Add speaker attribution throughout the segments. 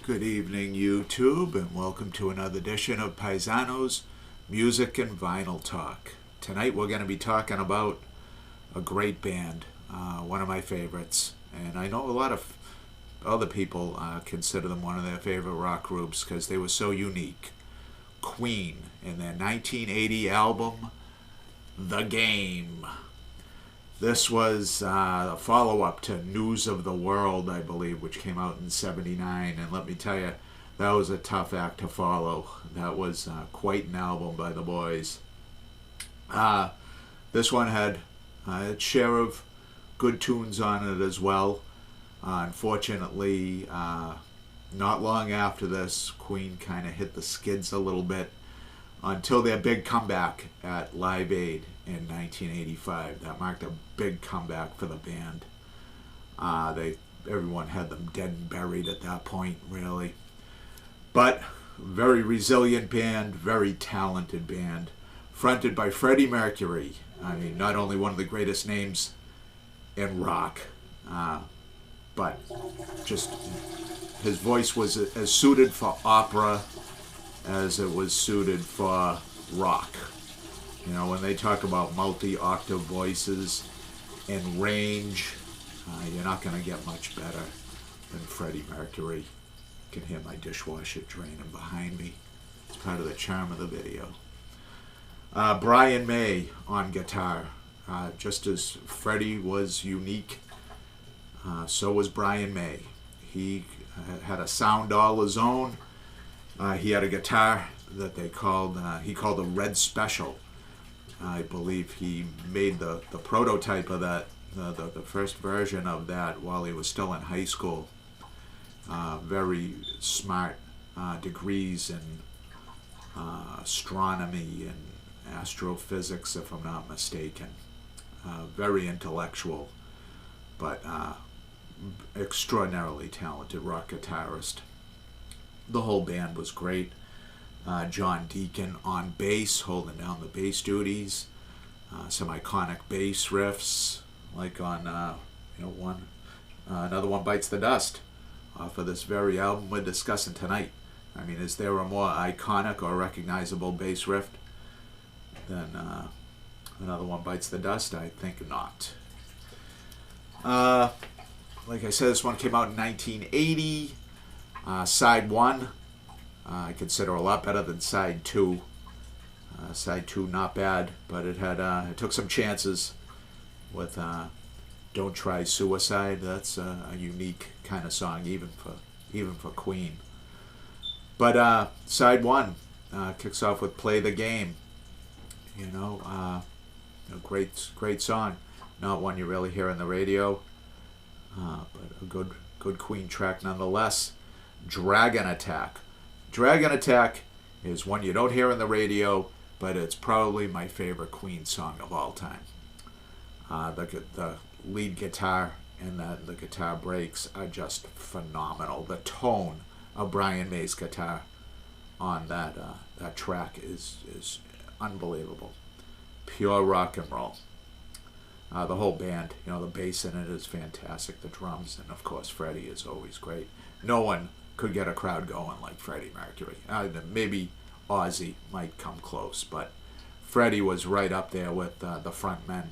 Speaker 1: Good evening, YouTube, and welcome to another edition of Paisanos Music and Vinyl Talk. Tonight we're going to be talking about a great band, one of my favorites, and I know a lot of other people consider them one of their favorite rock groups because they were so unique. Queen, in their 1980 album, The Game. This was a follow-up to News of the World, I believe, which came out in '79. And let me tell you, that was a tough act to follow. That was quite an album by the boys. This one had its share of good tunes on it as well. Unfortunately, not long after this, Queen kind of hit the skids a little bit until their big comeback at Live Aid in 1985. That marked a big comeback for the band. Everyone had them dead and buried at that point, really. But very resilient band, very talented band, fronted by Freddie Mercury. I mean, not only one of the greatest names in rock, but just his voice was as suited for opera as it was suited for rock. You know, when they talk about multi-octave voices and range, you're not going to get much better than Freddie Mercury. You can hear my dishwasher draining behind me. It's part of the charm of the video. Brian May on guitar. Just as Freddie was unique, so was Brian May. He had a sound all his own. He had a guitar that he called a Red Special. I believe he made the prototype of that, the first version of that while he was still in high school. Very smart, degrees in astronomy and astrophysics, if I'm not mistaken. Very intellectual, but extraordinarily talented rock guitarist. The whole band was great. John Deacon on bass, holding down the bass duties. Some iconic bass riffs, like on Another One Bites the Dust, off of this very album we're discussing tonight. I mean, is there a more iconic or recognizable bass riff than Another One Bites the Dust? I think not. Like I said, this one came out in 1980. Side 1, I consider a lot better than Side 2. Side 2, not bad, but it took some chances with Don't Try Suicide. That's a unique kind of song, even for Queen. But Side 1 kicks off with Play the Game. A great song. Not one you really hear on the radio, but a good Queen track nonetheless. Dragon Attack. Dragon Attack is one you don't hear on the radio, but it's probably my favorite Queen song of all time. The lead guitar and the guitar breaks are just phenomenal. The tone of Brian May's guitar on that track is unbelievable. Pure rock and roll. The whole band, the bass in it is fantastic. The drums, and of course Freddie is always great. No one could get a crowd going like Freddie Mercury. Maybe Ozzy might come close, but Freddie was right up there with the front men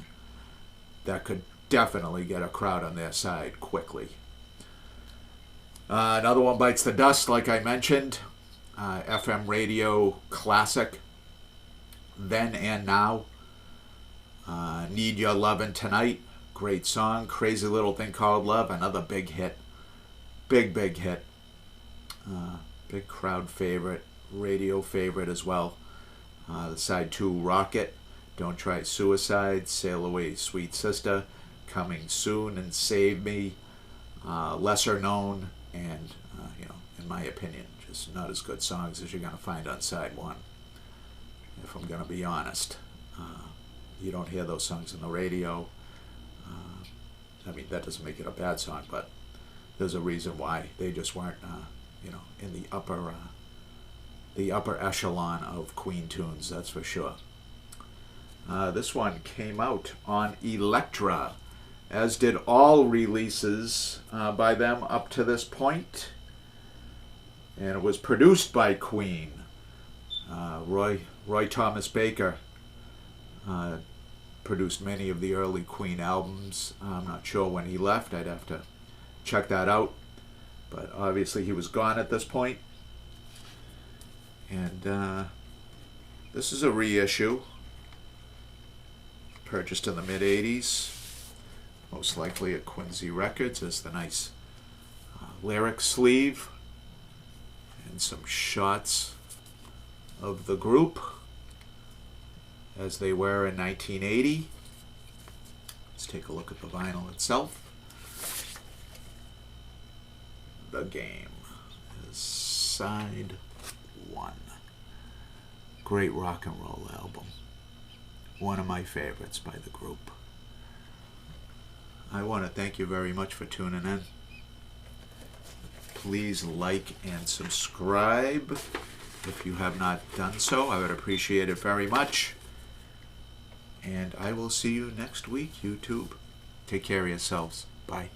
Speaker 1: that could definitely get a crowd on their side quickly. Another One Bites the Dust, like I mentioned. FM radio classic. Then and Now. Need Your Lovin' Tonight. Great song. Crazy Little Thing Called Love. Another big hit. Big hit. Big crowd favorite. Radio favorite as well. The Side 2, Rocket. Don't Try Suicide. Sail Away, Sweet Sister. Coming Soon and Save Me. Lesser known and, in my opinion, just not as good songs as you're going to find on Side 1. If I'm going to be honest. You don't hear those songs on the radio. That doesn't make it a bad song, but there's a reason why they just weren't, in the upper echelon of Queen tunes, that's for sure. This one came out on Elektra, as did all releases by them up to this point. and it was produced by Queen. Roy Thomas Baker produced many of the early Queen albums. I'm not sure when he left. I'd have to check that out. But obviously he was gone at this point. And this is a reissue. Purchased in the mid-'80s. Most likely at Quincy Records. There's the nice lyric sleeve. And some shots of the group as they were in 1980. Let's take a look at the vinyl itself. The Game is side 1. Great rock and roll album. One of my favorites by the group. I want to thank you very much for tuning in. Please like and subscribe if you have not done so. I would appreciate it very much. And I will see you next week, YouTube. Take care of yourselves. Bye.